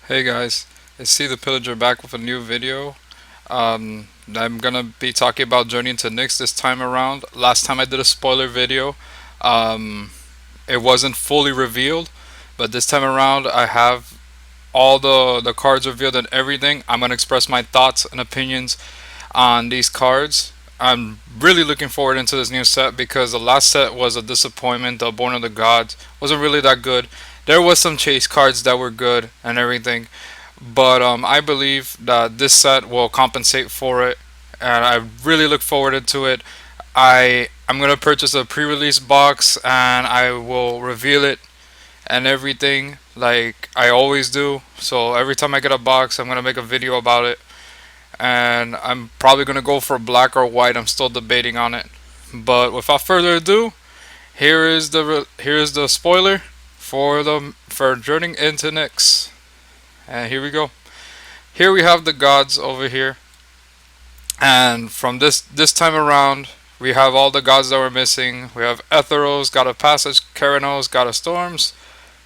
Hey guys, it's C the Pillager back with a new video. I'm gonna be talking about Journey Into Nyx this time around. Last time I did a spoiler video, um, it wasn't fully revealed, but this time around I have all the cards revealed and everything. I'm gonna express my thoughts and opinions on these cards. I'm really looking forward into this new set because the last set was a disappointment. The Born of the Gods wasn't really that good. There was some chase cards that were good and everything, but I believe that this set will compensate for it, and I really look forward to it. I'm gonna purchase a pre-release box and I will reveal it and everything like I always do. So every time I get a box, I'm gonna make a video about it, and I'm probably gonna go for black or white. I'm still debating on it, but without further ado, here is the spoiler for Journey Into Nyx, and here we go. Here we have the gods over here, and from this time around, we have all the gods that were missing. We have Etheros, god of passage; Keranos, god of storms;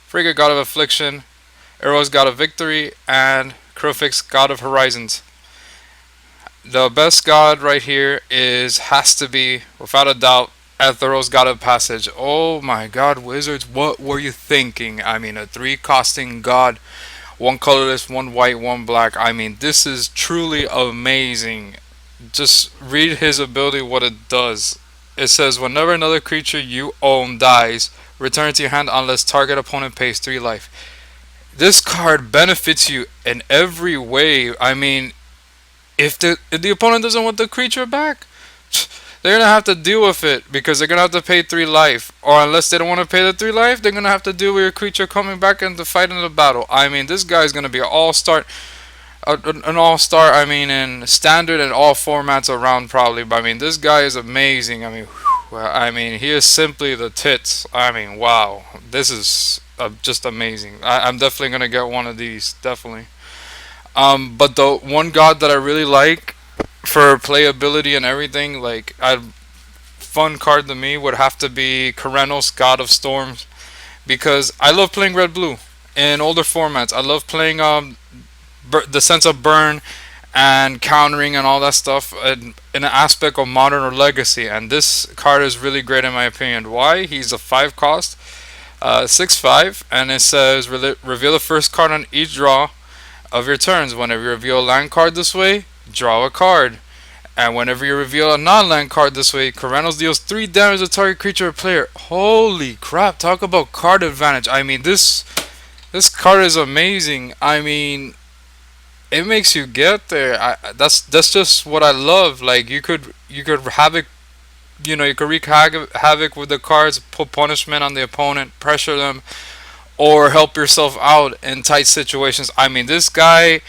Frigga, god of affliction; Eros, god of victory; and Crofix, god of horizons. The best god right here has to be, without a doubt, Etheros, god of passage. Oh my god, wizards, what were you thinking? I mean, a three costing god, one colorless, one white, one black. I mean, this is truly amazing. Just read his ability, what it does. It says, whenever another creature you own dies, return it to your hand unless target opponent pays 3 life. This card benefits you in every way. I mean, if the opponent doesn't want the creature back, they're gonna have to deal with it because they're gonna have to pay 3 life. Or unless they don't want to pay the 3 life, they're gonna have to deal with your creature coming back and to fight in the battle. I mean, this guy's gonna be an all-star. I mean, in standard and all formats around probably. But I mean, this guy is amazing. I mean, he is simply the tits. I mean, wow, this is just amazing. I'm definitely gonna get one of these, definitely. But the one god that I really like for playability and everything, like a fun card to me would have to be Keranos, god of storms, because I love playing red blue in older formats. I love playing the sense of burn and countering and all that stuff in an aspect of modern or legacy. And this card is really great in my opinion. Why? He's a 5 cost, 6/5, and it says reveal the first card on each draw of your turns. Whenever you reveal a land card this way, draw a card. And whenever you reveal a non-land card this way, Keranos deals 3 damage to target creature or player. Holy crap, talk about card advantage. I mean, this card is amazing. I mean, it makes you get there. That's just what I love. Like you could havoc, you could wreak havoc with the cards, put punishment on the opponent, pressure them, or help yourself out in tight situations. I mean, this guy.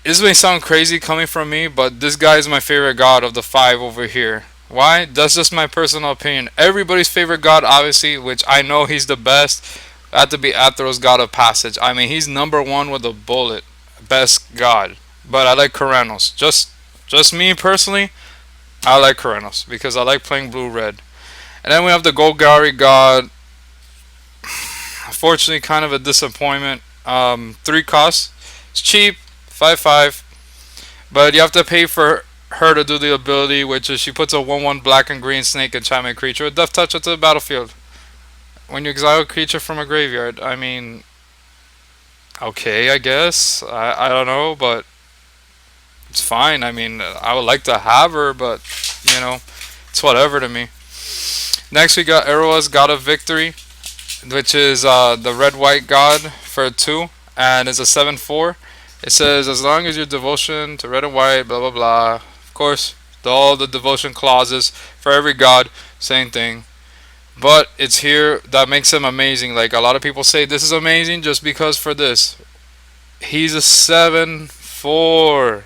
This may sound crazy coming from me, but this guy is my favorite god of the 5 over here. Why? That's just my personal opinion. Everybody's favorite god, obviously, which I know he's the best, had to be Atheros, god of passage. I mean, he's number 1 with a bullet, best god. But I like Keranos. Just me personally, I like Keranos because I like playing blue red. And then we have the Golgari god. Unfortunately, kind of a disappointment. 3 costs. It's cheap, 5/5, but you have to pay for her to do the ability, which is she puts a 1/1 black and green snake enchantment creature with death touch into the battlefield. When you exile a creature from a graveyard, I mean, okay, I guess. I don't know, but it's fine. I mean, I would like to have her, but it's whatever to me. Next, we got Eros, god of victory, which is the red-white god for 2, and it's a 7/4. It says, as long as your devotion to red and white, blah blah blah. Of course, all the devotion clauses for every god, same thing. But it's here that makes him amazing. Like a lot of people say, this is amazing just because for this. He's a 7/4,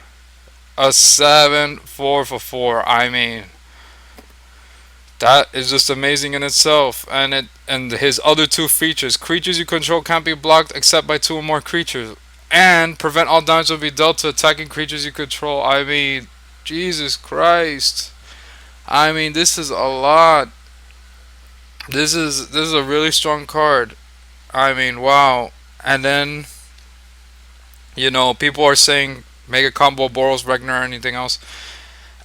a 7/4 for 4. I mean, that is just amazing in itself. And his other 2 features: creatures you control can't be blocked except by 2 or more creatures, and prevent all damage will be dealt to attacking creatures you control. I mean, Jesus Christ. I mean, this is a lot. This is a really strong card. I mean, wow. And then People are saying mega combo Boros, Regner, or anything else.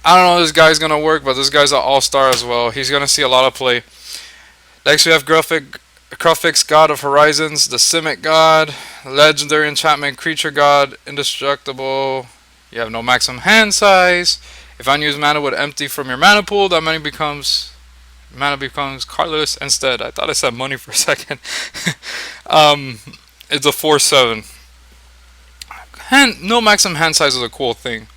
I don't know if this guy's gonna work, but this guy's an all-star as well. He's gonna see a lot of play. Next we have Gruffix, God of Horizons, the Simic God, Legendary Enchantment Creature God, Indestructible. You have no maximum hand size. If unused mana would empty from your mana pool, that mana becomes colorless instead. I thought I said money for a second. um, it's a 4/7. No maximum hand size is a cool thing,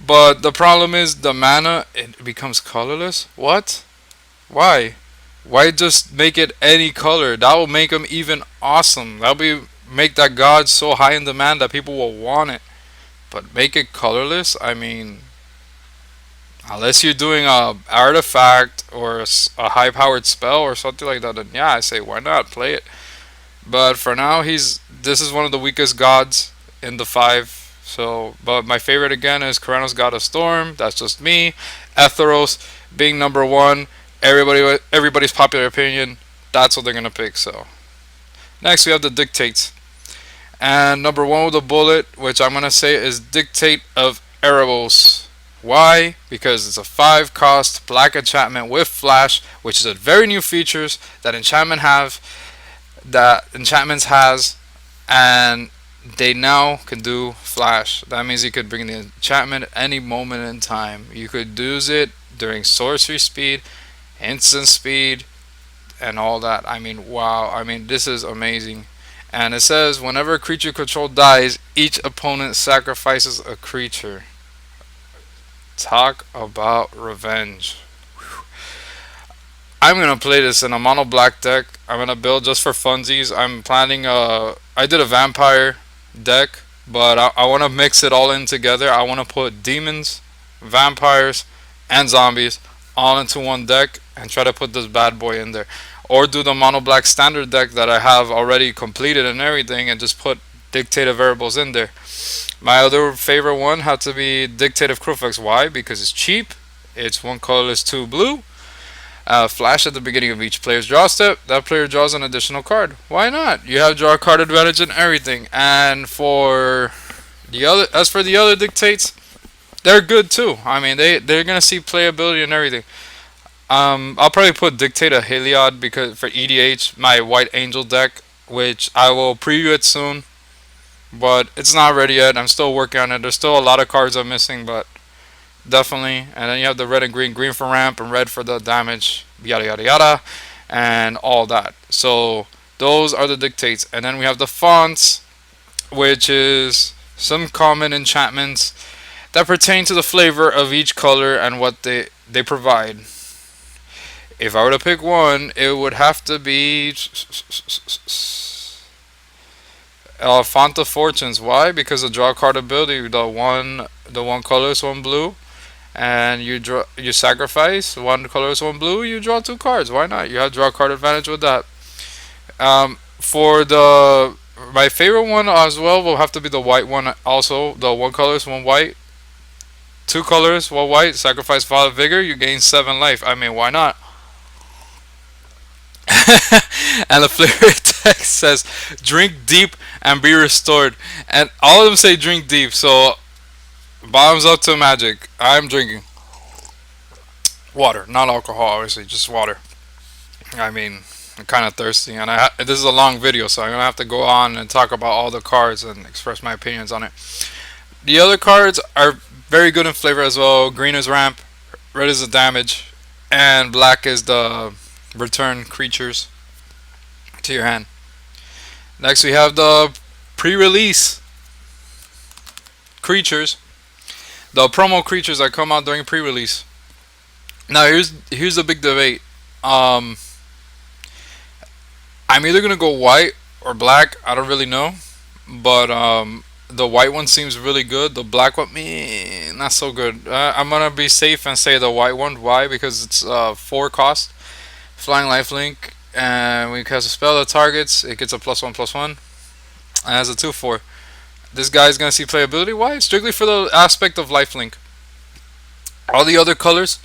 but the problem is the mana it becomes colorless. What? Why? Why just make it any color? That will make them even awesome. That'll make that god so high in demand that people will want it. But make it colorless. I mean, unless you're doing a artifact or a high powered spell or something like that, then yeah, I say why not play it. But for now, this is one of the weakest gods in the five. So, but my favorite again is Karanos God of Storm. That's just me. Etheros being number one. Everybody's popular opinion. That's what they're gonna pick. So next we have the dictates, and number one with a bullet, which I'm gonna say is Dictate of Erebos. Why? Because it's a 5 cost black enchantment with flash, which is a very new features that enchantments has, and they now can do flash. That means you could bring the enchantment at any moment in time. You could use it during sorcery speed, instant speed, and all that. I mean, wow. I mean, this is amazing. And it says whenever a creature controlled dies, each opponent sacrifices a creature. Talk about revenge. I'm gonna play this in a mono black deck. I'm gonna build just for funsies. I'm planning I did a vampire deck, but I want to mix it all in together. I want to put demons, vampires, and zombies all into one deck and try to put this bad boy in there. Or do the mono black standard deck that I have already completed and everything and just put Dictative Variables in there. My other favorite one had to be Dictative Crufix. Why? Because it's cheap. It's 1 colorless, 2 blue. Flash at the beginning of each player's draw step. That player draws an additional card. Why not? You have draw card advantage and everything. And as for the other dictates, they're good too. I mean, they're gonna see playability and everything. I'll probably put Dictate of Heliod because for EDH, my White Angel deck, which I will preview it soon, but it's not ready yet. I'm still working on it. There's still a lot of cards I'm missing, but definitely. And then you have the red and green for ramp and red for the damage, yada yada yada, and all that. So those are the dictates. And then we have the fonts, which is some common enchantments that pertain to the flavor of each color and what they provide. If I were to pick one, it would have to be Font of Fortunes. Why? Because the draw card ability, the one colorless, one blue, and you sacrifice 1 colorless, 1 blue. You draw 2 cards. Why not? You have draw card advantage with that. For my favorite one as well will have to be the white one. Also, the 1 colorless, 1 white, 2 colors, 1 white. Sacrifice Father Vigor. You gain 7 life. I mean, why not? And the flavor text says, "Drink deep and be restored." And all of them say drink deep. So bottoms up to Magic. I'm drinking water, not alcohol, obviously, just water. I mean, I'm kind of thirsty, and this is a long video, so I'm gonna have to go on and talk about all the cards and express my opinions on it. The other cards are very good in flavor as well. Green is ramp, red is the damage, and black is the return creatures to your hand. Next, we have the pre-release creatures, the promo creatures that come out during pre-release. Now, here's the big debate. I'm either gonna go white or black. I don't really know, but the white one seems really good. The black one, me, not so good. I'm gonna be safe and say the white one. Why? Because it's 4 cost, flying lifelink, and when you cast a spell that targets, it gets a +1/+1, and has a 2/4. This guy's gonna see playability. Why? Strictly for the aspect of lifelink. All the other colors,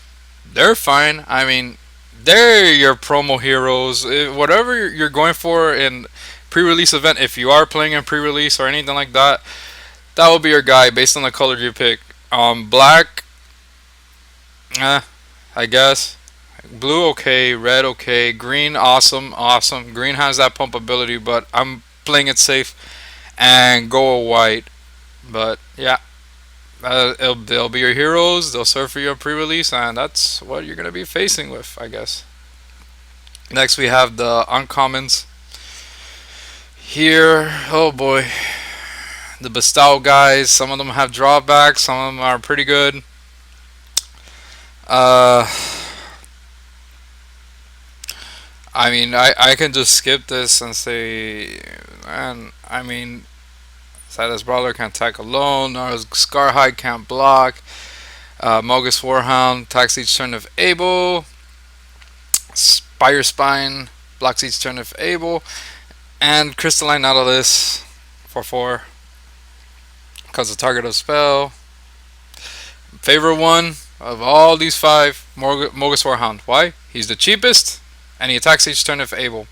they're fine. I mean, they're your promo heroes. Whatever you're going for in pre-release event, if you are playing in pre-release or anything like that, That will be your guy based on the color you pick. Black, I guess. Blue, okay. Red, okay. Green, awesome, awesome. Green has that pump ability, but I'm playing it safe and go white. But yeah, they'll be your heroes. They'll serve for your pre-release, and that's what you're gonna be facing with, I guess. Next, we have the uncommons here. Oh boy, the bestow guys. Some of them have drawbacks. Some of them are pretty good. Uh, I mean, I can just skip this and say, man. I mean, Silas Brawler can attack alone. Scarhide can't block. Mogus Warhound attacks each turn if able. Spire Spine blocks each turn if able. And Crystalline Nautilus for 4. Because the target of spell. Favorite one of all these 5, Mogus Warhound. Why? He's the cheapest, and he attacks each turn if able.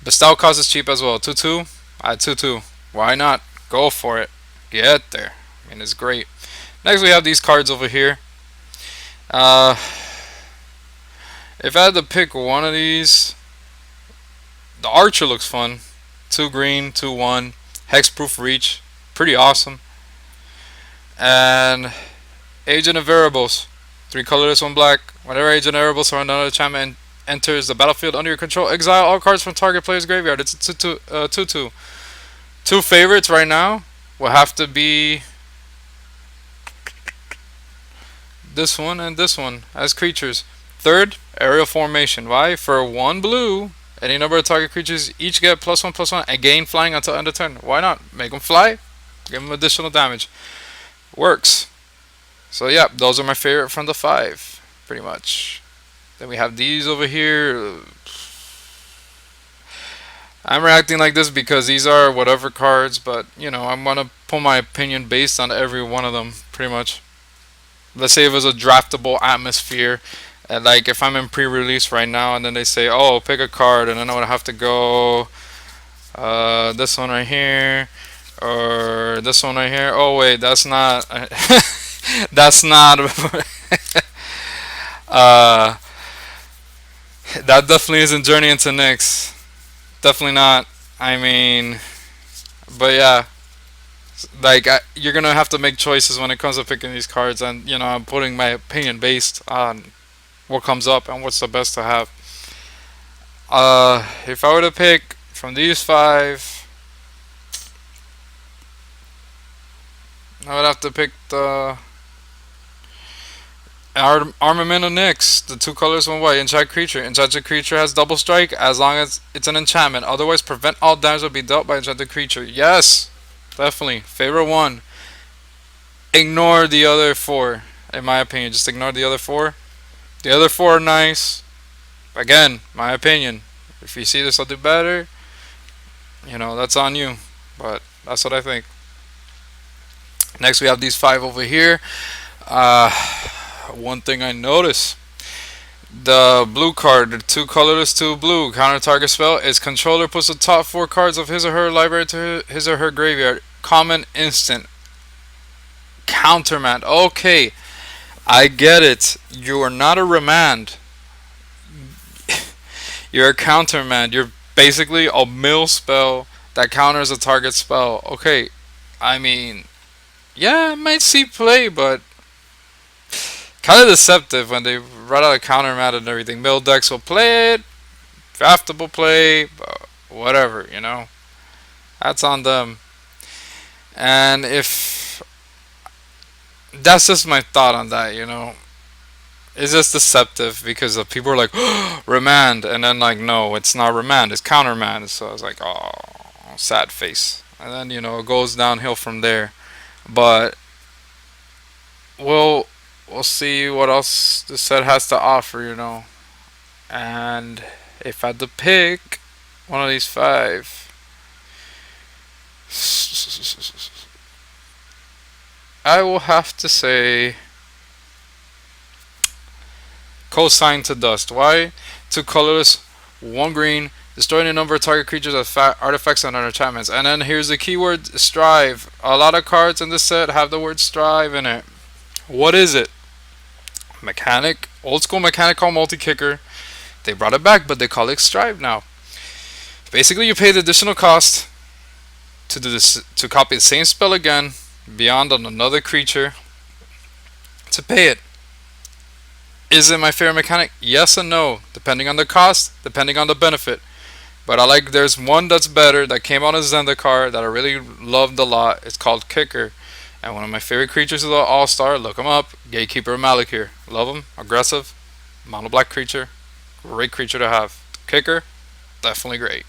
Bestow cost is cheap as well. 2-2. At 2-2. Why not? Go for it. Get there. I mean, it's great. Next, we have these cards over here. Uh, if I had to pick one of these, the Archer looks fun. 2 green, 2/1. Hexproof Reach. Pretty awesome. And Agent of Variables. 3 colorless, 1 black. Whenever Agent of Variables or another enchantment enters the battlefield under your control, exile all cards from target player's graveyard. It's a 2/2. Two favorites right now will have to be this one and this one as creatures. Third, Aerial Formation. Why? For 1 blue, any number of target creatures each get +1/+1 and gain flying until end of turn. Why not? Make them fly, give them additional damage. Works. So yeah, those are my favorite from the 5, pretty much. Then we have these over here. I'm reacting like this because these are whatever cards, but you know, I'm gonna put my opinion based on every one of them, pretty much. Let's say it was a draftable atmosphere, and like if I'm in pre-release right now, and then they say, "Oh, pick a card," and then I would have to go, this one right here, or this one right here. Oh wait, that's not, that's not. uh, that definitely isn't Journey Into Nyx. Definitely not. I mean, but yeah, like you're gonna have to make choices when it comes to picking these cards, and you know I'm putting my opinion based on what comes up and what's the best to have. If I were to pick from these 5, I would have to pick the Armament of Nyx, the 2 colors, 1 white. Enchanted creature. Enchanted creature has double strike as long as it's an enchantment. Otherwise, prevent all damage will be dealt by enchanted creature. Yes, definitely. Favorite one. Ignore the other 4, in my opinion. Just ignore the other 4. The other 4 are nice. Again, my opinion. If you see this, I'll do better. You know, that's on you. But that's what I think. Next, we have these 5 over here. One thing I noticed. The blue card, the 2 colorless, 2 blue, counter target spell. Its controller puts the top 4 cards of his or her library to his or her graveyard. Common instant. Countermand. Okay, I get it. You are not a remand. You're a countermand. You're basically a mill spell that counters a target spell. Okay, I mean, yeah, it might see play, but kind of deceptive when they write out a countermand and everything. Mill decks will play it, draftable play, whatever, you know. That's on them. And if that's just my thought on that, you know. It's just deceptive because people are like, oh, remand, and then like, no, it's not remand, it's countermand. So I was like, oh, sad face. And then you know it goes downhill from there. But we'll see what else the set has to offer, you know. And if I had to pick one of these 5, I will have to say Cosign to Dust. Why? 2 colorless, 1 green, Destroying a number of target creatures, artifacts, and enchantments. And then here's the keyword strive. A lot of cards in this set have the word strive in it. What is it? Mechanic, old school mechanic called multi-kicker. They brought it back, but they call it strive now. Basically, you pay the additional cost to do this, to copy the same spell again, beyond on another creature, to pay it. Is it my favorite mechanic? Yes and no, depending on the cost, depending on the benefit. But I like, there's one that's better that came out as Zendikar that I really loved a lot. It's called Kicker. And one of my favorite creatures is the All-Star. Look him up. Gatekeeper Malakir. Love him. Aggressive. Mono black creature. Great creature to have. Kicker. Definitely great.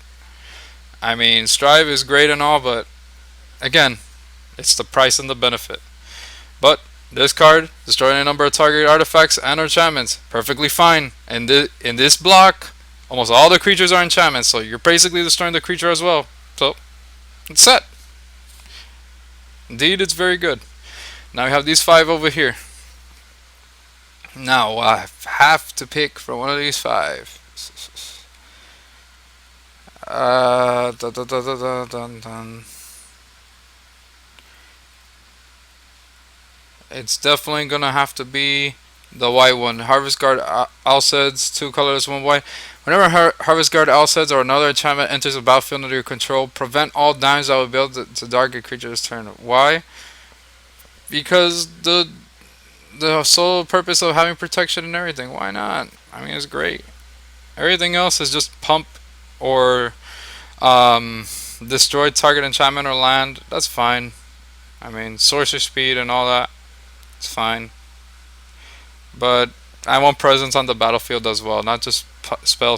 I mean, Strive is great and all, but again, it's the price and the benefit. But this card, destroying a number of target artifacts and enchantments, perfectly fine. And in this block, almost all the creatures are enchantments, so you're basically destroying the creature as well. So, it's set. Indeed, it's very good. Now we have these 5 over here. Now I have to pick from one of these 5. Dun, dun, dun, dun, dun, dun. It's definitely gonna have to be the white one. Harvest Guard Alceds, 2 colorless, 1 white. Whenever Harvest Guard Alceds or another enchantment enters the battlefield under your control, prevent all damage that will be able to target creature's turn. Why? Because the sole purpose of having protection and everything. Why not? I mean, it's great. Everything else is just pump or destroy target enchantment or land. That's fine. I mean, sorcery speed and all that. It's fine. But I want presence on the battlefield as well, not just spell.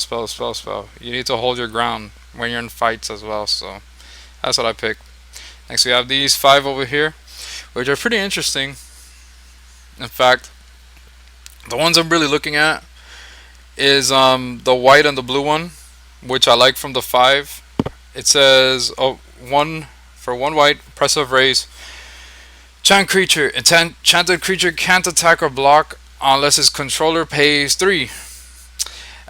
You need to hold your ground when you're in fights as well, so that's what I picked. Next we have these 5 over here, which are pretty interesting. In fact, the ones I'm really looking at is the white and the blue one, which I like from the 5. It says, one for 1 white, Oppressive Raise. Enchant creature. Enchanted creature can't attack or block unless its controller pays 3.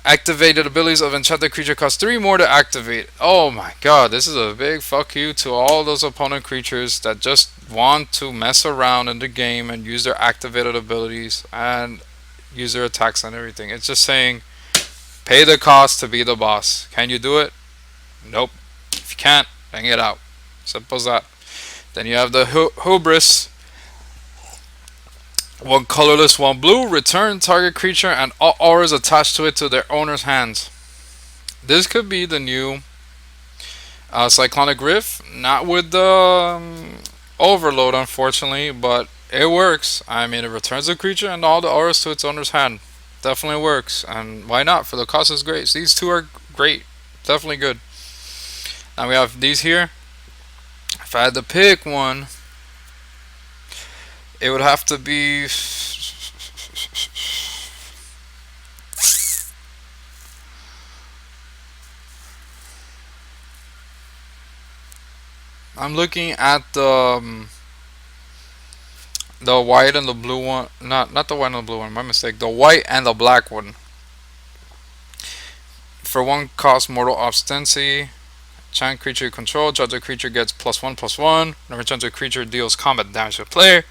Activated abilities of enchanted creature cost 3 more to activate. Oh my god, this is a big fuck you to all those opponent creatures that just want to mess around in the game and use their activated abilities and use their attacks and everything. It's just saying, pay the cost to be the boss. Can you do it? Nope. If you can't, then get out. Simple as that. Then you have the Hubris. 1 colorless, 1 blue. Return target creature and all auras attached to it to their owner's hands. This could be the new Cyclonic Rift. Not with the overload, unfortunately, but it works. I mean, it returns the creature and all the auras to its owner's hand. Definitely works. And why not? For the cost is great. So these 2 are great. Definitely good. Now we have these here. If I had to pick one, it would have to be I'm looking at the white and the blue one. Not the white and the blue one, my mistake. The white and the black one. For 1 cost, Mortal Obstinacy. Enchant creature you control. Judge a creature gets +1/+1. Whenever enchanted creature deals combat damage to a player,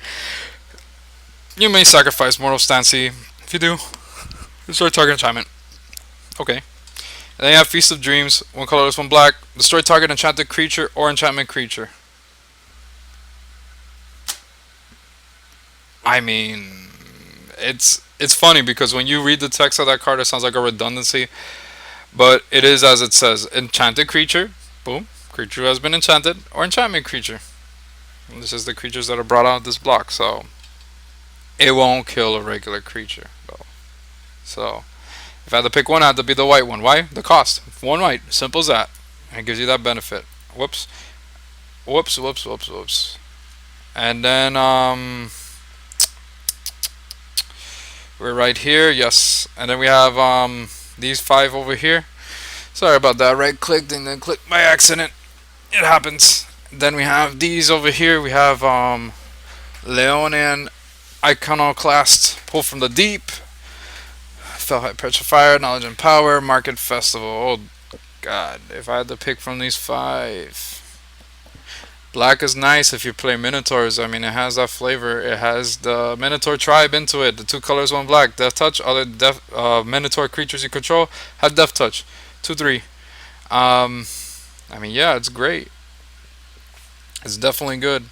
you may sacrifice Mortal Obstinacy. If you do, destroy target enchantment. Okay. And then you have Feast of Dreams. 1 colorless, 1 black. Destroy target enchanted creature or enchantment creature. I mean, it's funny because when you read the text of that card, it sounds like a redundancy, but it is as it says. Enchanted creature. Boom. Creature has been enchanted or enchantment creature. And this is the creatures that are brought out of this block, so it won't kill a regular creature though. So if I had to pick one, I had to be the white one. Why? The cost. 1 white. Simple as that. And it gives you that benefit. Whoops. And then we're right here. Yes. And then we have these 5 over here. Sorry about that. Right clicked and then clicked by accident. It happens. Then we have these over here. We have Leonian Iconoclast, Pull from the Deep, Fellhide Petrifier, Knowledge and Power, Market Festival. Oh God, if I had to pick from these five, black is nice if you play Minotaurs. I mean, it has that flavor. It has the Minotaur tribe into it. The two colors, one black. Death touch. Other Minotaur creatures you control have death touch. 2/3. Um, I mean, yeah, it's great. It's definitely good.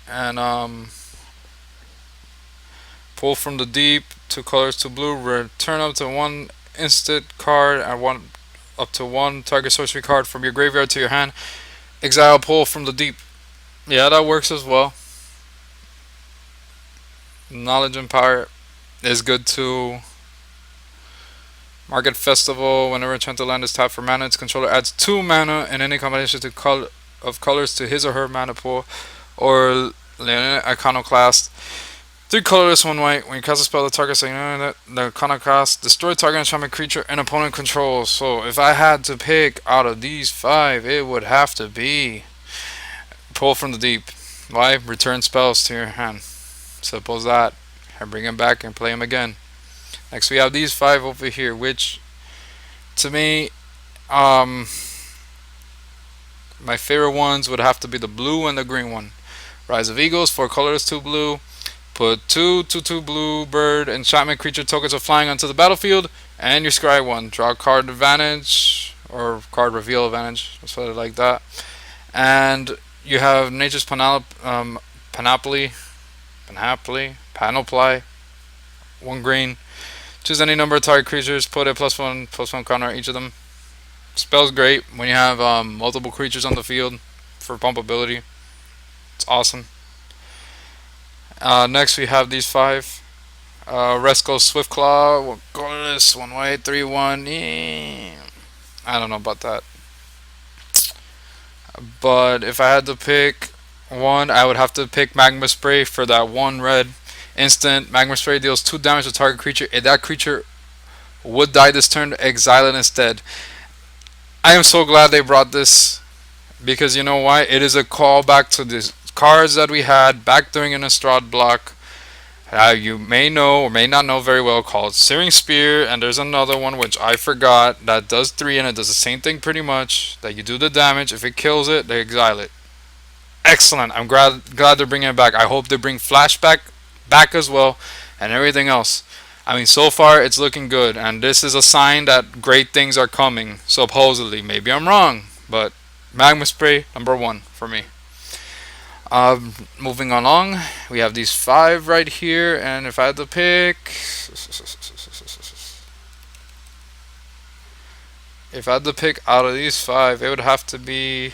And pull from the deep. Two colors, two blue. Return up to one instant card and one up to one target sorcery card from your graveyard to your hand. Exile pull from the deep. Yeah, that works as well. Knowledge and power is good too. Market Festival. Whenever a Trento land is tapped for mana, its controller adds 2 mana in any combination of colors to his or her mana pool. Or Iconoclast. 3 colorless, 1 white. When you cast a spell, the target saying the Iconoclast destroy target enchantment creature and opponent controls. So if I had to pick out of these 5, it would have to be pull from the deep. Why? Return spells to your hand. Simple as that. And bring them back and play them again. Next we have these 5 over here, which to me, my favorite ones would have to be the blue and the green one. Rise of Eagles, 4 colors, 2 blue. Put 2/2 blue bird enchantment creature tokens of flying onto the battlefield, and your scry one. Draw card advantage or card reveal advantage. Let's put it like that. And you have Nature's Panoply, 1 green. Choose any number of target creatures. Put a +1/+1 counter on each of them. Spell's great when you have multiple creatures on the field for pump ability. It's awesome. Next we have these 5. Resco Swiftclaw, colorless, 1 white, 3/1. I don't know about that. But if I had to pick one, I would have to pick Magma Spray for that 1 red instant. Magma Spray deals 2 damage to target creature. If that creature would die this turn, exile it instead. I am so glad they brought this, because you know why? It is a callback to the cards that we had back during an Innistrad block. You may know or may not know very well, called Searing Spear, and there's another one which I forgot that does 3 and it does the same thing pretty much. That you do the damage. If it kills it, they exile it. Excellent. I'm glad they're bringing it back. I hope they bring Flashback back as well, and everything else. I mean, so far it's looking good, and this is a sign that great things are coming. Supposedly, maybe I'm wrong, but Magma Spray #1 for me. Moving along, we have these 5 right here, and if I had to pick, out of these 5, it would have to be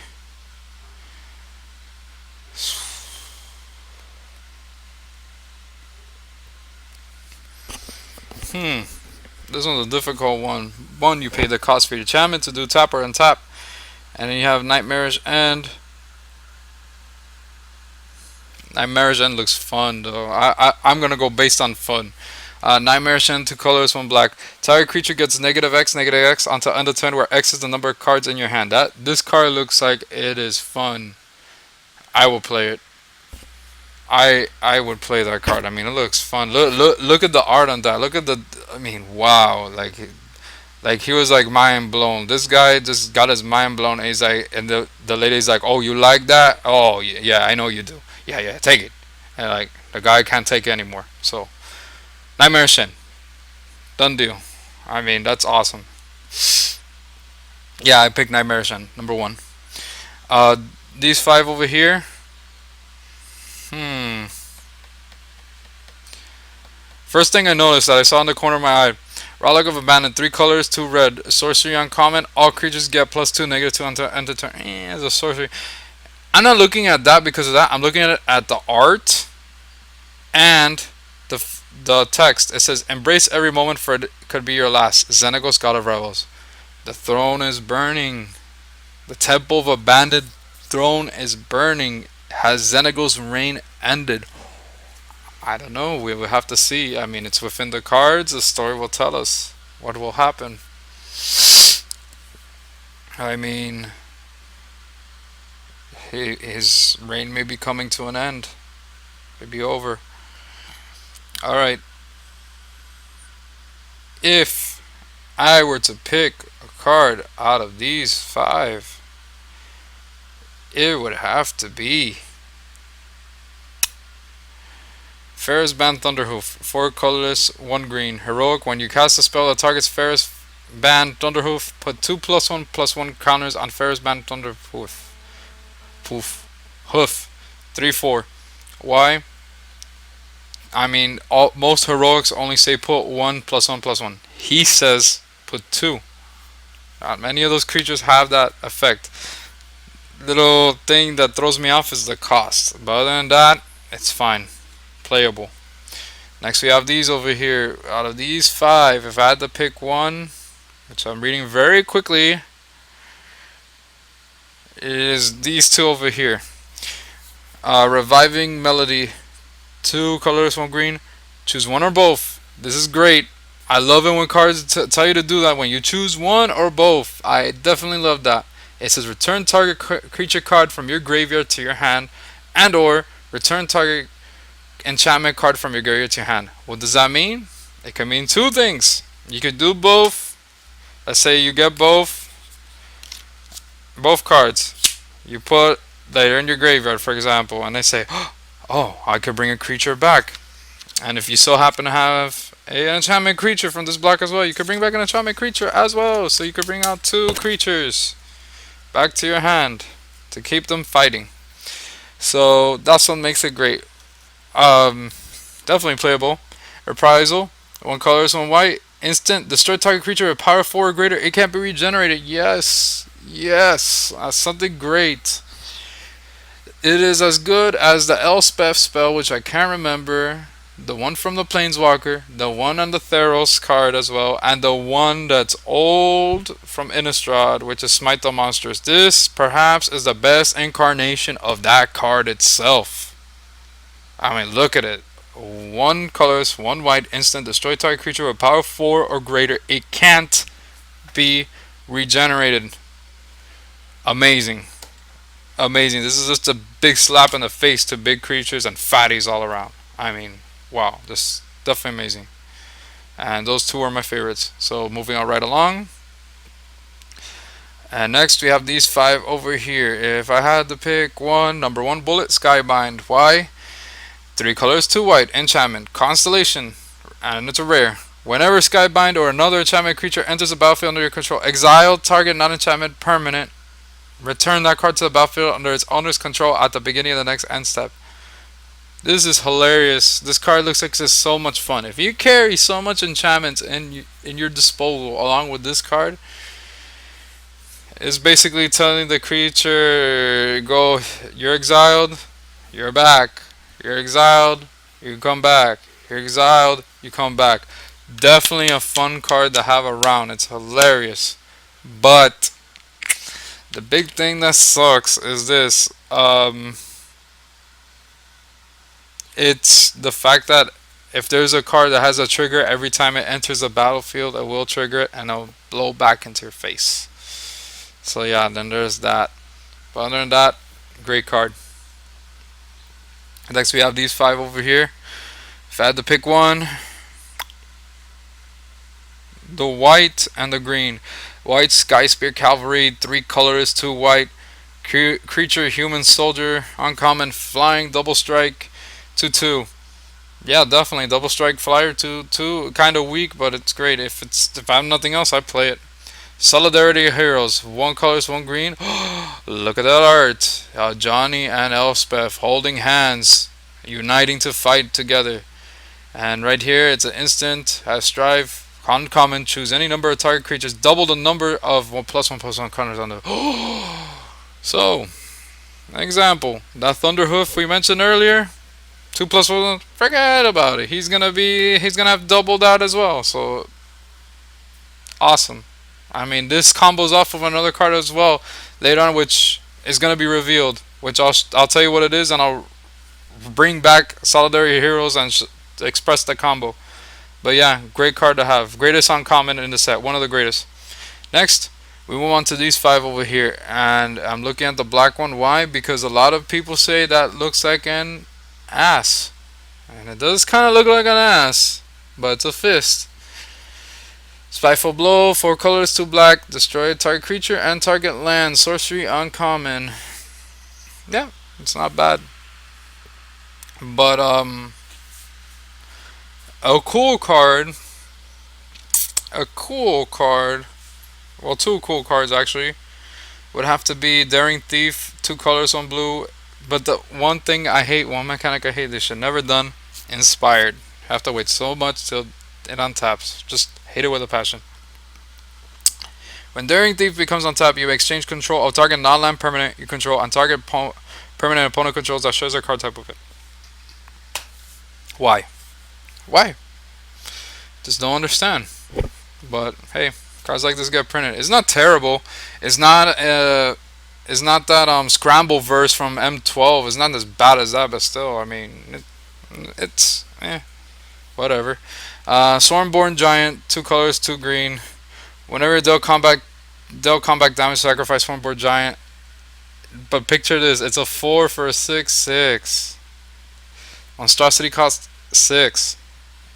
this one's a difficult one. One, you pay the cost for your enchantment to do tap or untap, and then you have Nightmarish End. Nightmarish End looks fun though. I'm gonna go based on fun. Nightmarish End, 2 colors, 1 black. Target creature gets -X until end of turn, where X is the number of cards in your hand. This card looks like it is fun. I will play it. I would play that card. I mean, it looks fun. Look at the art on that. Look at the. I mean, wow. Like he was like mind blown. This guy just got his mind blown. And he's like, and the lady's like, "Oh, you like that? Oh, yeah, I know you do. Yeah, take it." And like the guy can't take it anymore. So, Nightmare Shin, done deal. I mean, that's awesome. Yeah, I picked Nightmare Shin #1. These 5 over here. First thing I noticed that I saw in the corner of my eye, Relic of Abandon, 3 colors, 2 red, sorcery uncommon. All creatures get +2, -2 until end of turn. It's a sorcery. I'm not looking at that because of that. I'm looking at the art and the text. It says, "Embrace every moment, for it could be your last." Xenagos, God of Rebels. The throne is burning. The temple of abandoned throne is burning. Has Xenagos' reign ended? I don't know. We will have to see. I mean, it's within the cards. The story will tell us what will happen. I mean, his reign may be coming to an end. Maybe over. Alright. If I were to pick a card out of these five, it would have to be Ferris Band Thunderhoof. 4 colorless, 1 green. Heroic. When you cast a spell that targets Ferris Band Thunderhoof, put 2+1/+1 counters on Ferris Band Thunderhoof. Poof. Hoof. 3/4. Why? I mean, most heroics only say put 1+1/+1. He says put 2. Not many of those creatures have that effect. Little thing that throws me off is the cost. But other than that, it's fine. Playable. Next we have these over here. Out of these five, if I had to pick one, which I'm reading very quickly, it is these two over here. Reviving Melody. 2 colors, 1 green. Choose one or both. This is great. I love it when cards tell you to do that. When you choose one or both, I definitely love that. It says return target creature card from your graveyard to your hand, and or return target enchantment card from your graveyard to your hand. What does that mean? It can mean two things. You could do both. Let's say you get both cards. You put they're in your graveyard, for example, and they say, oh, I could bring a creature back. And if you so happen to have an enchantment creature from this block as well, you could bring back an enchantment creature as well. So you could bring out 2 creatures back to your hand to keep them fighting. So that's what makes it great. Definitely playable. Reprisal. 1 colors, 1 white. Instant. Destroy target creature with power 4 or greater. It can't be regenerated. Yes. That's something great. It is as good as the Elspeth spell, which I can't remember. The one from the Planeswalker. The one on the Theros card as well. And the one that's old from Innistrad, which is Smite the Monsters. This, perhaps, is the best incarnation of that card itself. I mean, look at it. 1 colors, 1 white, instant, destroy target creature with power 4 or greater. It can't be regenerated. Amazing. This is just a big slap in the face to big creatures and fatties all around. I mean, wow, this is definitely amazing. And those 2 are my favorites. So moving on right along. And next we have these 5 over here. If I had to pick one, number 1 bullet, Skybind. Why? 3 colors, 2 white, enchantment, constellation, and it's a rare. Whenever Skybind or another enchantment creature enters the battlefield under your control, exile target non-enchantment permanent. Return that card to the battlefield under its owner's control at the beginning of the next end step. This is hilarious. This card looks like it's so much fun. If you carry so much enchantments in your disposal along with this card, it's basically telling the creature, go, you're exiled, you're back. You're exiled, you come back. You're exiled, you come back. Definitely a fun card to have around. It's hilarious. But the big thing that sucks is this. It's the fact that if there's a card that has a trigger, every time it enters the battlefield, it will trigger it and it'll blow back into your face. So yeah, then there's that. But other than that, great card. Next we have these 5 over here. If I had to pick one, the white and the green. White Sky Spear Cavalry, 3 colors, 2 white. Creature, human soldier, uncommon, flying, double strike, 2/2. Yeah, definitely double strike flyer, 2/2. Kind of weak, but it's great. If I have nothing else, I play it. Solidarity Heroes, 1 colors, 1 green. Look at that art. Johnny and Elspeth holding hands, uniting to fight together. And right here, it's an instant. Has strive. Uncommon. Choose any number of target creatures. Double the number of 1+1/+1 counters on the. So, an example. That Thunderhoof we mentioned earlier. 2+1. Forget about it. He's gonna have double that as well. So, awesome. I mean, this combos off of another card as well later on, which is going to be revealed. Which I'll tell you what it is, and I'll bring back Solidarity Heroes and express the combo. But yeah, great card to have. Greatest uncommon in the set. One of the greatest. Next, we move on to these 5 over here. And I'm looking at the black one. Why? Because a lot of people say that looks like an ass. And it does kind of look like an ass. But it's a fist. Spiteful Blow, 4 colors, 2 black, destroy target creature and target land. Sorcery uncommon. Yeah, it's not bad. But a cool card, a cool card, well, two cool cards actually, would have to be Daring Thief, 2 colors, 1 blue. But the one thing I hate, one mechanic I hate, this shit never done, Inspired. Have to wait so much till it untaps. Just hate it with a passion. When Daring Thief becomes untapped, you exchange control of target non-land permanent you control and target permanent opponent controls that shows a card type of it. Why? Why? Just don't understand. But hey, cards like this get printed. It's not terrible. It's not that scramble verse from M12. It's not as bad as that, but still, I mean, it's whatever. Swarmborn Giant, 2 colors, 2 green. Whenever deal combat damage, sacrifice Swarmborn Giant. But picture this: it's a 4 for a 6/6. Monstrosity costs 6.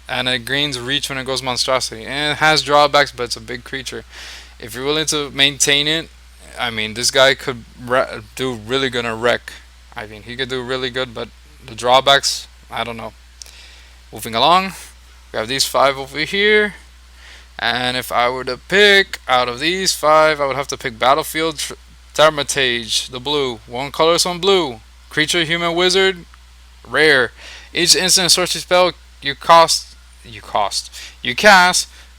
And it gains reach when it goes monstrosity. And it has drawbacks, but it's a big creature. If you're willing to maintain it, I mean, this guy could do really good in wreck. I mean, he could do really good, but the drawbacks, I don't know. Moving along, we have these 5 over here. And if I were to pick out of these 5, I would have to pick Battlefield Thaumaturge, the blue. 1 color, 1 blue. Creature, human, wizard, rare. Each instant sorcery spell you cast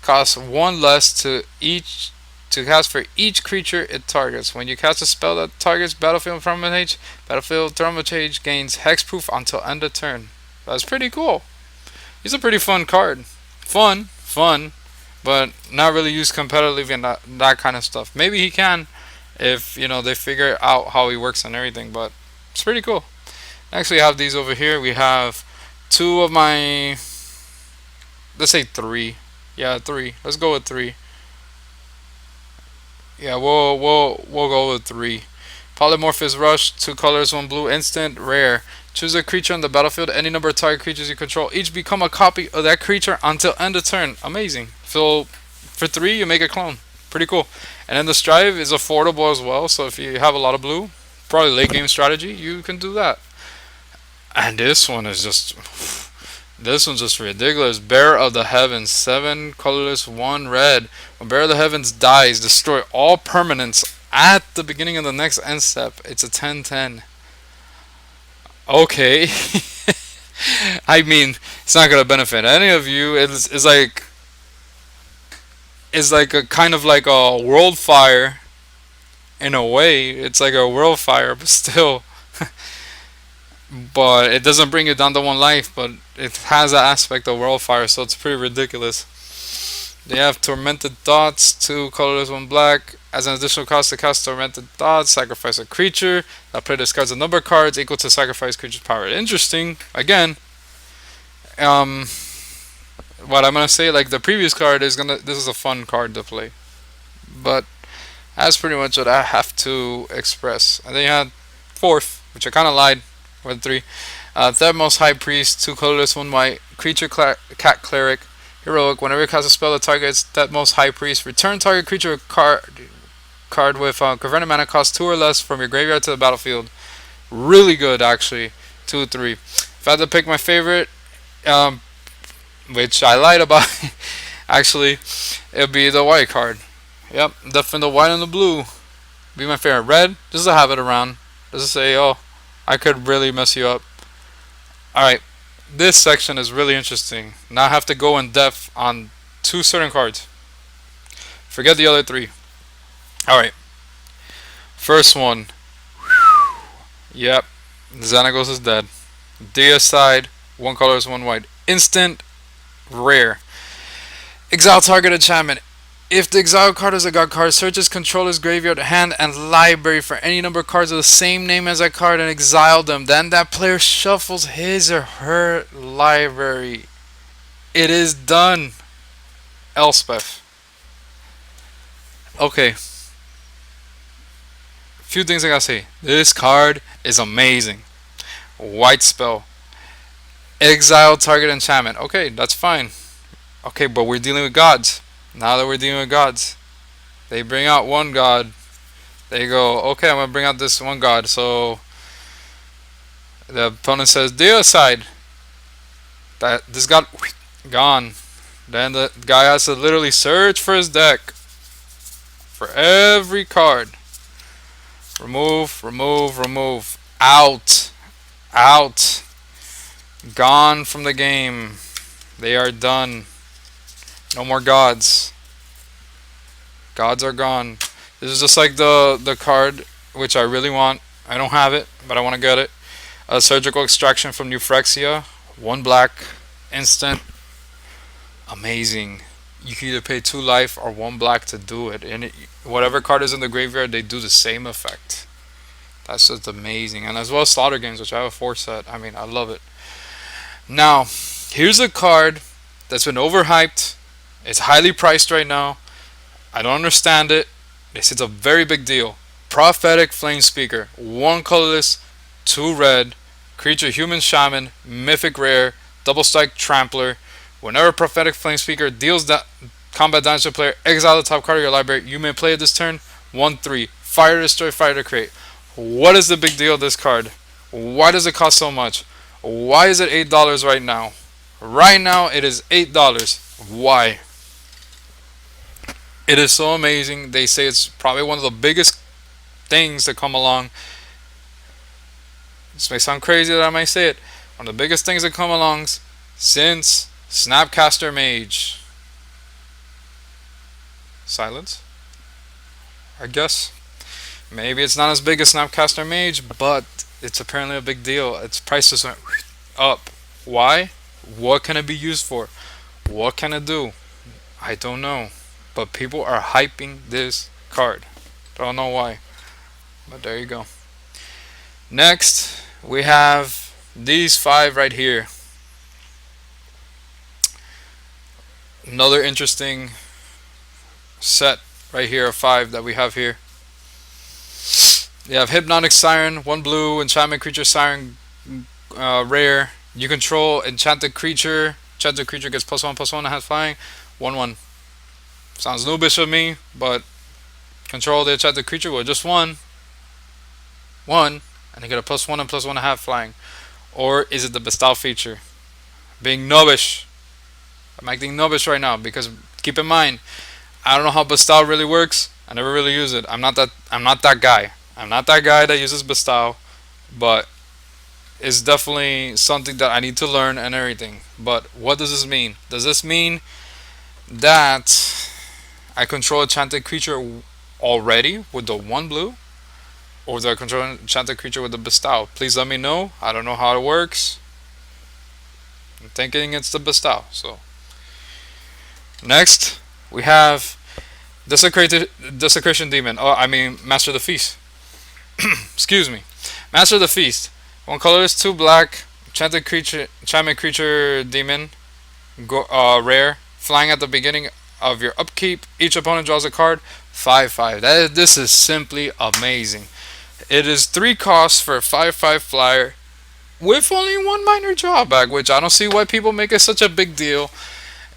costs 1 less to cast for each creature it targets. When you cast a spell that targets Battlefield Thaumaturge gains hexproof until end of turn. That's pretty cool. He's a pretty fun card. Fun, but not really used competitively and that kind of stuff. Maybe he can if they figure out how he works and everything, but it's pretty cool. Next we have these over here. We have 2 of my, let's say 3. Yeah, 3. Let's go with 3. Yeah, we'll go with 3. Polymorphous Rush, 2 colors, 1 blue, instant, rare. Choose a creature on the battlefield. Any number of target creatures you control each become a copy of that creature until end of turn. Amazing. So for 3, you make a clone. Pretty cool. And then the Strive is affordable as well. So if you have a lot of blue, probably late game strategy, you can do that. And this one's just ridiculous. Bearer of the Heavens, 7 colorless, 1 red. When Bearer of the Heavens dies, destroy all permanents at the beginning of the next end step. It's a 10/10. Okay. I mean, it's not gonna benefit any of you. It's like a kind of like a world fire. In a way, it's like a world fire, but still. But it doesn't bring it down to 1 life, but it has an aspect of world fire, so it's pretty ridiculous. They have Tormented Thoughts, 2 colorless, 1 black. As an additional cost to cast Tormented Thoughts, sacrifice a creature. That player discards a number of cards equal to sacrifice creature's power. Interesting. Again, what I'm gonna say, like the previous card this is a fun card to play. But that's pretty much what I have to express. And then you had 4th, which I kinda lied with 3. Thedmos High Priest, 2 colorless, 1 white. Creature cat cleric. Heroic. Whenever you cast a spell that targets Thedmos High Priest, return target creature card with converted mana cost 2 or less from your graveyard to the battlefield. Really good, actually. 2/3. If I had to pick my favorite, which I lied about, actually, it'd be the white card. Yep, definitely the white and the blue. Be my favorite. Red, just to have it around. Just to say, oh, I could really mess you up. Alright, this section is really interesting. Now I have to go in depth on 2 certain cards. Forget the other 3. Alright. First one. Yep. Xenagos is dead. Deicide, 1 color, 1 white. Instant, rare. Exile target enchantment. If the exiled card is a god card, search its controller's graveyard, hand, and library for any number of cards of the same name as that card and exile them. Then that player shuffles his or her library. It is done. Elspeth. Okay. Few things I gotta say. This card is amazing. White spell. Exile target enchantment. Okay, that's fine. Okay, but we're dealing with gods. Now that we're dealing with gods, they bring out one god. They go, okay, I'm gonna bring out this one god. So the opponent says, deal aside. That this god gone. Then the guy has to literally search for his deck for every card. Remove, remove, remove. Out. Out. Gone from the game. They are done. No more gods. Gods are gone. This is just like the card which I really want. I don't have it, but I want to get it. A surgical extraction from Newfrexia. One black. Instant. Amazing. You can either pay 2 life or 1 black to do it. And whatever card is in the graveyard, they do the same effect. That's just amazing. And as well as Slaughter Games, which I have a 4 set. I mean, I love it. Now, here's a card that's been overhyped. It's highly priced right now. I don't understand it. It's a very big deal. Prophetic Flame Speaker. 1 colorless, 2 red. Creature human shaman. Mythic rare. Double strike trampler. Whenever Prophetic Flame Speaker deals that combat damage to a player, exile the top card of your library. You may play it this turn. 1/3. Fire to destroy, fire to create. What is the big deal of this card? Why does it cost so much? Why is it $8 right now? Right now it is $8. Why? It is so amazing. They say it's probably one of the biggest things that come along. This may sound crazy that I might say it. One of the biggest things that come along since Snapcaster Mage. Silence? I guess. Maybe it's not as big as Snapcaster Mage, but it's apparently a big deal. Its prices went up. Why? What can it be used for? What can it do? I don't know. But people are hyping this card. Don't know why. But there you go. Next, we have these 5 right here. Another interesting set right here of 5 that we have here. You have Hypnotic Siren, 1 blue, enchantment creature siren, rare. You control enchanted creature. Enchanted creature gets +1/+1 and has flying. 1/1. Sounds noobish of me, but control the enchanted creature with just 1, and you get a +1 and +1.5 flying. Or is it the bestow feature? Being noobish. I'm acting noobish right now because keep in mind, I don't know how bestow really works. I never really use it. I'm not that guy. I'm not that guy that uses bestow, but it's definitely something that I need to learn and everything. But what does this mean? Does this mean that I control enchanted creature already with the 1 blue? Or do I control enchanted creature with the bestow? Please let me know. I don't know how it works. I'm thinking it's the bestow. So next we have Desecration Demon. Oh, I mean Master of the Feast. Excuse me. Master of the Feast. 1 colorless, 2 black, enchantment creature demon, rare, flying at the beginning of your upkeep. Each opponent draws a card. 5/5. This is simply amazing. It is 3 costs for a 5/5 flyer with only 1 minor drawback, which I don't see why people make it such a big deal.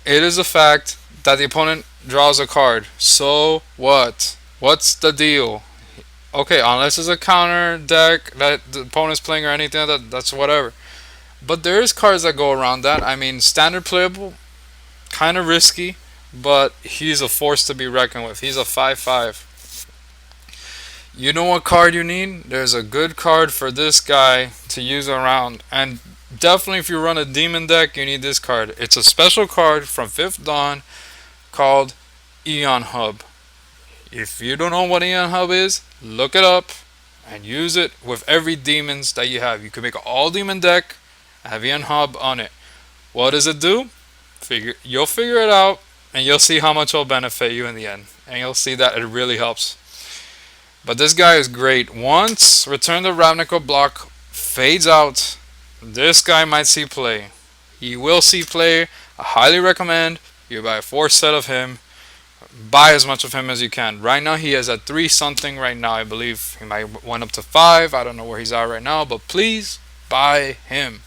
It is the fact that the opponent draws a card. So what? What's the deal? Okay, unless it's a counter deck that the opponent's playing or anything like that, that's whatever. But there is cards that go around that. I mean, standard playable, kind of risky, but he's a force to be reckoned with. He's a 5/5. You know what card you need? There's a good card for this guy to use around. And definitely if you run a demon deck, you need this card. It's a special card from 5th Dawn called Eon Hub. If you don't know what Eon Hub is, look it up and use it with every demons that you have. You can make an all demon deck and have Eon Hub on it. What does it do? You'll figure it out and you'll see how much it'll benefit you in the end. And you'll see that it really helps. But this guy is great. Once Return to Ravnica block fades out, this guy might see play. He will see play. I highly recommend you buy a 4 set of him. Buy as much of him as you can. Right now he is at 3 something right now. I believe he might went up to 5. I don't know where he's at right now, but please buy him.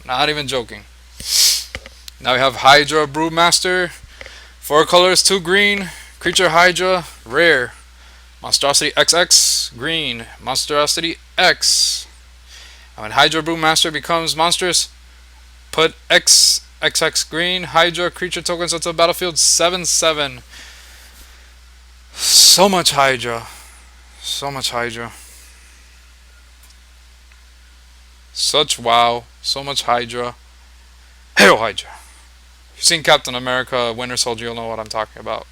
Not even joking. Now we have Hydra Brewmaster. Four colors, 2 green. Creature Hydra, rare. Monstrosity XX, green. Monstrosity X. And when Hydra Brewmaster becomes monstrous, put XX green Hydra creature tokens onto the battlefield. 7/7. So much Hydra. So much Hydra. Such wow. So much Hydra. Hail Hydra. If you've seen Captain America Winter Soldier, you'll know what I'm talking about.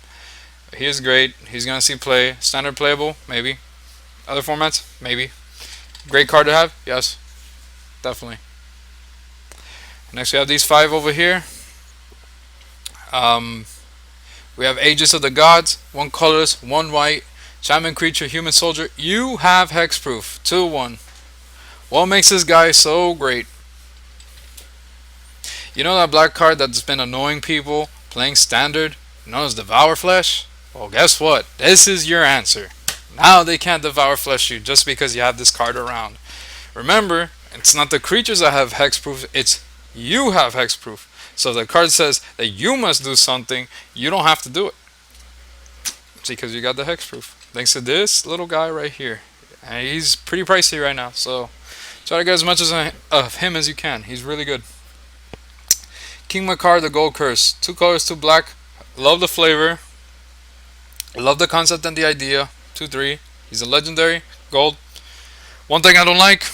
He is great. He's gonna see play. Standard playable, maybe. Other formats, maybe. Great card to have, yes, definitely. Next, we have these 5 over here. Um, we have Aegis of the Gods, 1 colorless, 1 white, shaman creature, human soldier. You have hexproof, 2/1. What makes this guy so great? You know that black card that's been annoying people playing standard, known as Devour Flesh? Well, guess what? This is your answer. Now they can't Devour Flesh you just because you have this card around. Remember, it's not the creatures that have hexproof, it's you have hexproof. So if the card says that you must do something, you don't have to do it. Because you got the hexproof. Thanks to this little guy right here. And he's pretty pricey right now, so try to get as much of him as you can. He's really good. King Makar, the Gold Curse. 2 colors, 2 black. Love the flavor. Love the concept and the idea. 2/3. He's a legendary. Gold. One thing I don't like.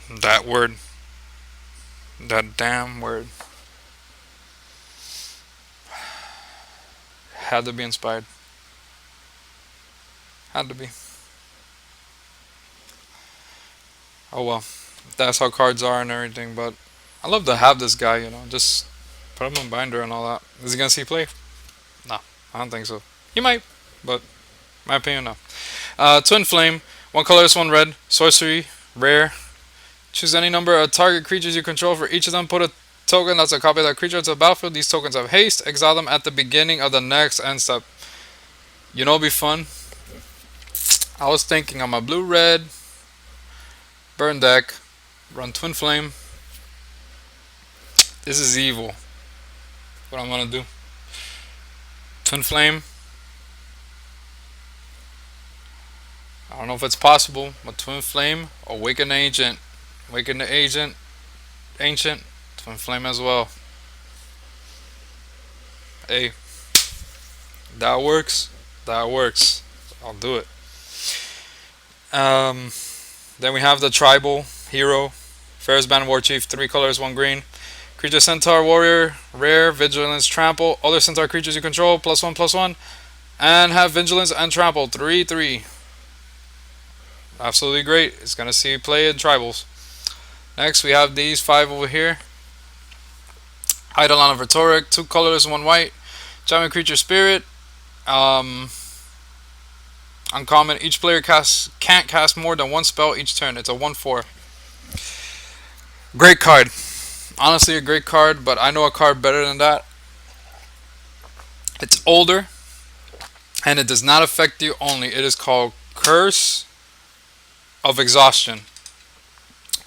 That word. That damn word. Had to be inspired. Had to be. Oh well. That's how cards are and everything, but I love to have this guy, just put him in binder and all that. Is he gonna see play? No, I don't think so. He might, but my opinion, no. Twin Flame, 1 colorless, 1 red, sorcery, rare. Choose any number of target creatures you control. For each of them, put a token that's a copy of that creature into the battlefield. These tokens have haste. Exile them at the beginning of the next end step. You know, it'd be fun. I was thinking on my blue-red burn deck, run Twin Flame. This is evil. What I'm gonna do? Twin Flame. I don't know if it's possible, but Twin Flame, Awaken the Agent. Awaken the Agent. Ancient. Twin Flame as well. Hey. That works. That works. I'll do it. Then we have the Tribal Hero. Ferris Band War Chief. 3 colors, 1 green. Creature Centaur Warrior. Rare. Vigilance Trample. Other Centaur creatures you control. +1/+1. And have Vigilance and Trample. 3/3. Absolutely great. It's going to see play in Tribals. Next we have these 5 over here. Eidolon of Rhetoric. 2 colorless, 1 white. Shaman Creature Spirit. Uncommon. Each player can't cast more than 1 spell each turn. It's a 1/4. Great card. Honestly, a great card, but I know a card better than that. It's older, and it does not affect you only. It is called Curse of Exhaustion.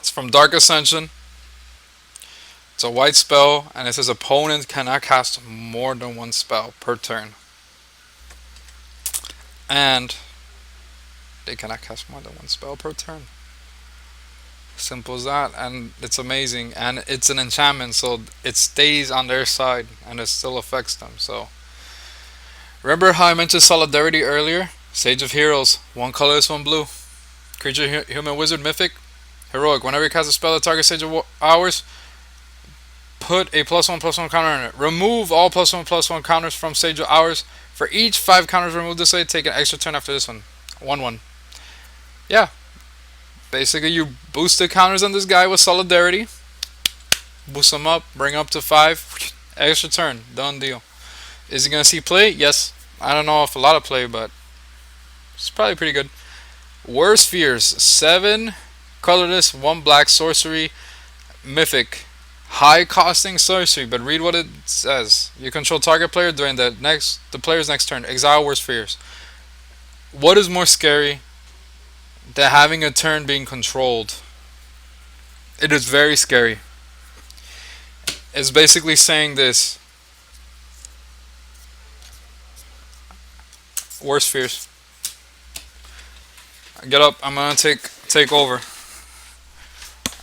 It's from Dark Ascension. It's a white spell, and it says opponent cannot cast more than 1 spell per turn. And they cannot cast more than 1 spell per turn. Simple as that, and it's amazing. And it's an enchantment, so it stays on their side, and it still affects them. So remember how I mentioned Solidarity earlier? Sage of Heroes, 1 colorless, 1 blue. Creature, human, wizard, mythic, heroic. Whenever you cast a spell that targets Sage of Hours, put a +1/+1 counter on it. Remove all +1/+1 counters from Sage of Hours. For each 5 counters removed this way, take an extra turn after this one. 1/1. Yeah. Basically, you boost the counters on this guy with Solidarity. Boost them up, bring up to 5. Extra turn. Done deal. Is he going to see play? Yes. I don't know if a lot of play, but it's probably pretty good. Worst Fears. 7 colorless, 1 black sorcery. Mythic. High costing sorcery, but read what it says. You control target player during the player's next turn. Exile Worst Fears. What is more scary than having a turn being controlled? It is very scary. It's basically saying this. Worst fears. Get up. I'm gonna take over.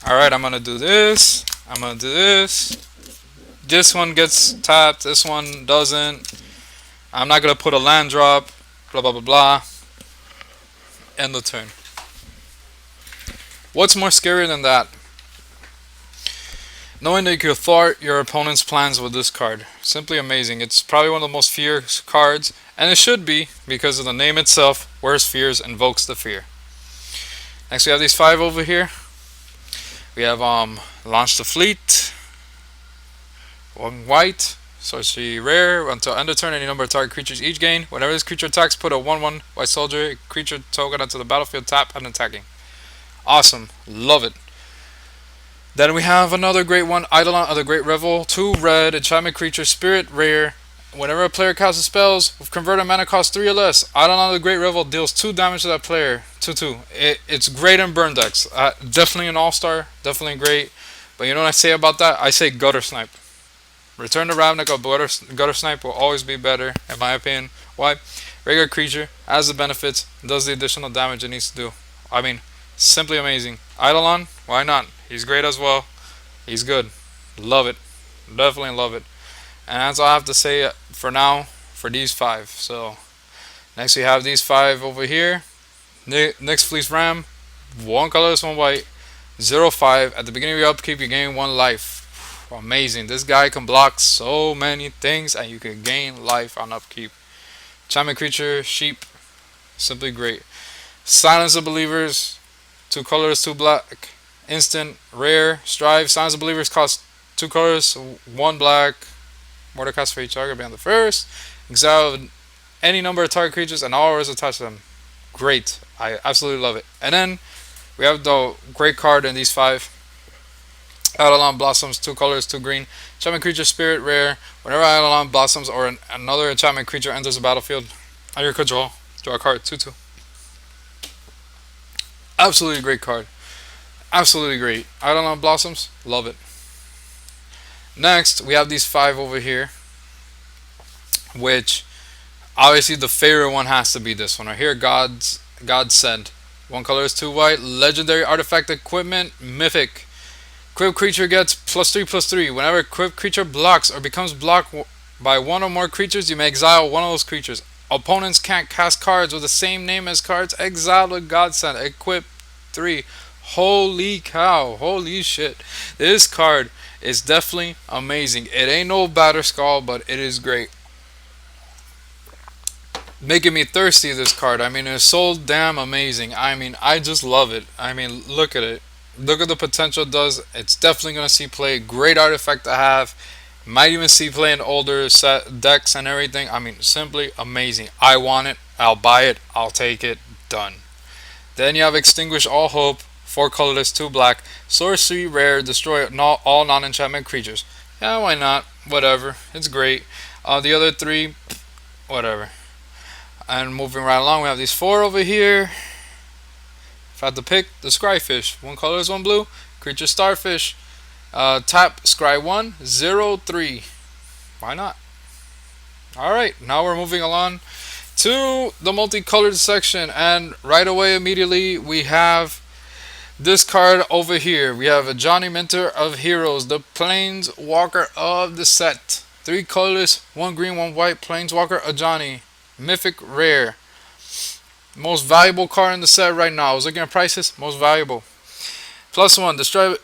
All right. I'm gonna do this. I'm gonna do this. This one gets tapped. This one doesn't. I'm not gonna put a land drop. Blah blah blah blah. End the turn. What's more scary than that? Knowing that you can thwart your opponent's plans with this card. Simply amazing. It's probably one of the most fierce cards, and it should be because of the name itself. Worst fears invokes the fear. Next we have these 5 over here. We have Launch the Fleet. 1 white. Sorcery rare. Until end of turn, any number of target creatures each gain. Whenever this creature attacks, put a 1/1 white soldier creature token onto the battlefield, tap and attacking. Awesome. Love it. Then we have another great one, Eidolon of the Great Revel. 2 red, enchantment creature, spirit rare. Whenever a player casts spells with converted mana cost 3 or less, Eidolon of the Great Revel deals 2 damage to that player. 2/2. It's great in burn decks. Definitely an all-star. Definitely great. But you know what I say about that? I say gutter snipe. Return to Ravnica of gutter snipe will always be better, in my opinion. Why? Regular creature has the benefits, does the additional damage it needs to do. I mean, simply amazing. Eidolon, why not? He's great as well. He's good. Love it. Definitely love it. And that's all I have to say for now for these 5. So next we have these 5 over here. Nyx Fleece Ram. 1 colorless, 1 white. 0/5. At the beginning of your upkeep, you gain 1 life. Amazing. This guy can block so many things, and you can gain life on upkeep. Enchantment creature, sheep. Simply great. Silence of Believers. 2 colors, 2 black. Instant, rare, strive. Silence of Believers cost 2 colors, 1 black. Mortar cast for each target beyond the first. Exile any number of target creatures and all auras attached to them. Great. I absolutely love it. And then we have the great card in these 5. Eidolon Blossoms, 2 colors, 2 green. Enchantment creature, spirit rare. Whenever Eidolon Blossoms or another enchantment creature enters the battlefield under your control, draw a card. 2/2. Absolutely great card. Absolutely great. Eidolon Blossoms, love it. Next, we have these 5 over here, which obviously the favorite one has to be this one right here. God Send. 1 color is 2 white. Legendary artifact equipment, mythic. Equipped creature gets +3/+3. Whenever equipped creature blocks or becomes blocked by 1 or more creatures, you may exile 1 of those creatures. Opponents can't cast cards with the same name as cards exiled with Godsend. Equip 3. Holy cow. Holy shit. This card is definitely amazing. It ain't no Batterskull, but it is great. Making me thirsty, this card. I mean, it's so damn amazing. I mean, I just love it. I mean, look at it. Look at the potential it does. It's definitely going to see play. Great artifact to have. Might even see play in older set decks and everything. I mean, simply amazing. I want it. I'll buy it. I'll take it. Done. Then you have Extinguish All Hope. 4 colorless, 2 black. Sorcery rare. Destroy all non-enchantment creatures. Yeah, why not? Whatever. It's great. The other 3, whatever. And moving right along, we have these 4 over here. If I had to pick, the Scryfish. 1 color is 1 blue. Creature Starfish. Tap Scry 1, 0/3. Why not? Alright, now we're moving along to the multicolored section. And right away, immediately, we have this card over here. We have a Johnny Minter of Heroes, the Planeswalker of the set. 3 colorless, 1 green, 1 white. Planeswalker Ajani. Mythic rare. Most valuable card in the set right now. I was looking at prices. Most valuable. +1.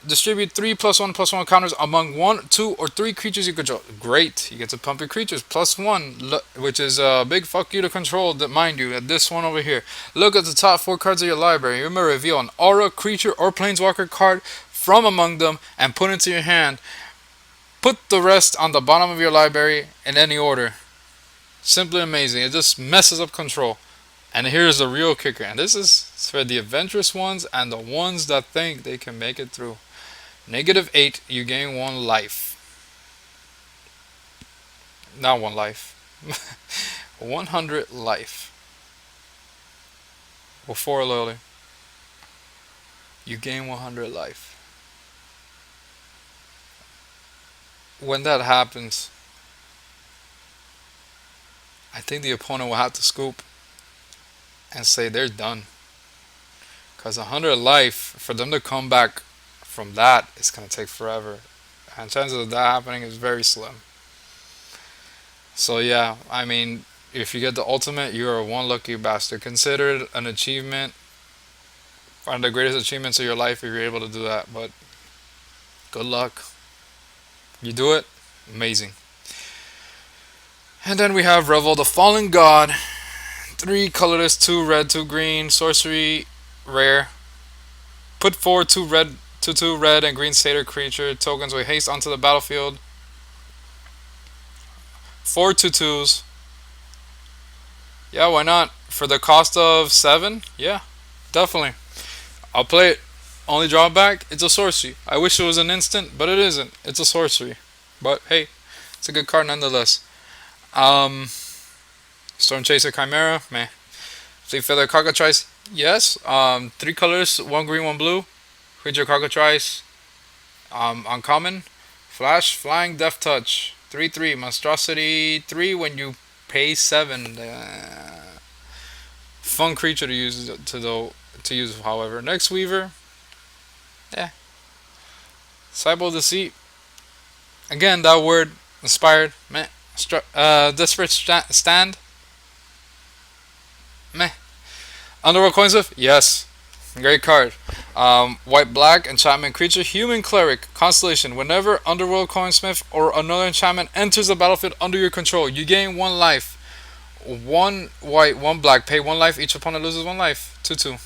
Distribute 3 +1/+1 counters among 1, 2, or 3 creatures you control. Great. You get to pump your creatures. +1, which is a big fuck you to control, mind you, at this one over here. Look at the top 4 cards of your library. You may reveal an aura, creature, or planeswalker card from among them and put it into your hand. Put the rest on the bottom of your library in any order. Simply amazing. It just messes up control. And here's the real kicker. And this is for the adventurous ones and the ones that think they can make it through. -8, you gain 1 life. Not 1 life. 100 life. Or 4 loyalty. You gain 100 life. when that happens, I think the opponent will have to scoop and say they're done. Because 100 life, for them to come back from that, it's going to take forever. And chances of that happening is very slim. So, yeah, I mean, if you get the ultimate, you are one lucky bastard. Considered an achievement, one of the greatest achievements of your life if you're able to do that. But good luck. You do it, amazing. And then we have Revel the Fallen God. 3 colorless, 2 red, 2 green, sorcery, rare. Put forward 2 red, 2 red and green satyr creature tokens with haste onto the battlefield. 4 2/2s. Yeah, why not? For the cost of 7? Yeah, definitely. I'll play it. Only drawback, it's a sorcery. I wish it was an instant, but it isn't. It's a sorcery. But hey, it's a good card nonetheless. Um, Storm Chaser Chimera, meh. Fleet Feather Cockatrice, yes. 3 colors, 1 green, 1 blue. Creature Cockatrice, uncommon. Flash, Flying, Death Touch. 3/3, Monstrosity 3 when you pay 7. Fun creature to use to use, however. Next Weaver, yeah. Cyber Deceit. Again, that word inspired, meh. Desperate Stand, meh. Underworld Coinsmith, yes. Great card. White black enchantment creature, human cleric, constellation. Whenever Underworld Coinsmith or another enchantment enters the battlefield under your control, you gain 1 life. 1 white, 1 black. Pay 1 life. Each opponent loses 1 life. 2/2.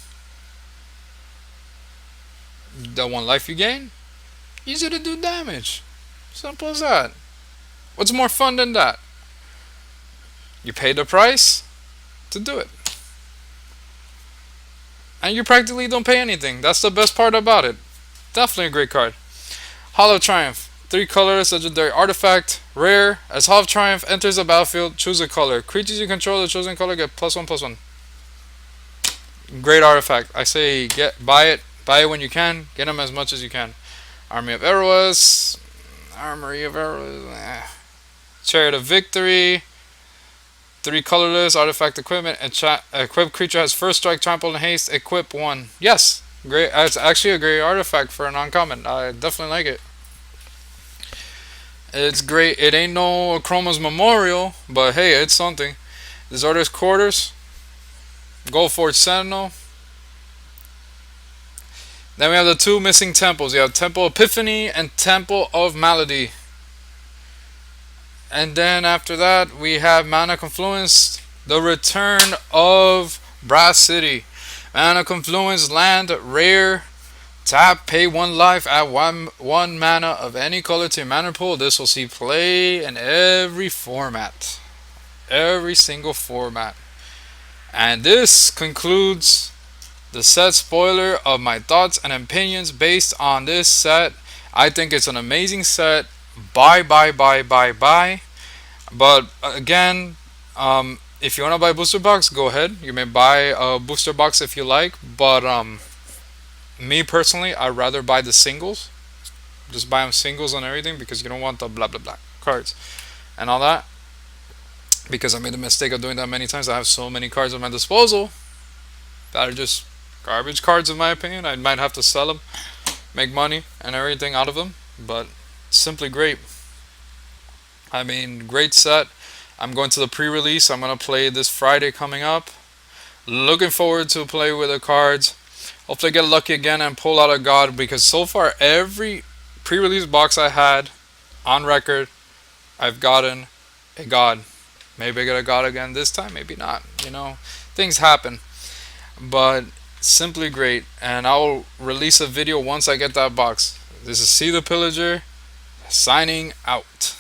The 1 life you gain, easy to do damage. Simple as that. What's more fun than that? You pay the price to do it. And you practically don't pay anything. That's the best part about it. Definitely a great card. Hollow Triumph. 3 colors, legendary artifact. Rare. As Hollow Triumph enters the battlefield, choose a color. Creatures you control the chosen color get +1/+1. Great artifact. I say buy it. Buy it when you can. Get them as much as you can. Army of Eros. Armory of Eros. Chariot of Victory. 3 colorless artifact equipment. Equipped creature has first strike, trample, and haste. Equip 1. Yes, great. It's actually a great artifact for an uncommon. I definitely like it. It's great. It ain't no Chroma's Memorial, but hey, it's something. Disorder's Quarters. Goldforge Sentinel. Then we have the 2 missing temples. You have Temple Epiphany and Temple of Malady. And then after that, we have Mana Confluence, the return of Brass City. Mana Confluence, land, rare, tap, pay 1 life, add 1 mana of any color to your mana pool. This will see play in every format. Every single format. And this concludes the set spoiler of my thoughts and opinions based on this set. I think it's an amazing set. Buy. But again, if you want to buy a booster box, go ahead. You may buy a booster box if you like. But me personally, I'd rather buy the singles. Just buy them singles and everything because you don't want the blah blah blah cards and all that. Because I made the mistake of doing that many times. I have so many cards at my disposal that are just garbage cards in my opinion. I might have to sell them, make money and everything out of them. But simply great. I mean, great set. I'm going to the pre-release. I'm going to play this Friday coming up. Looking forward to play with the cards. Hopefully get lucky again and pull out a god, because so far every pre-release box I had on record, I've gotten a god. Maybe I get a god again this time, maybe not. You know, things happen. But simply great. And I'll release a video once I get that box. This is See the Pillager signing out.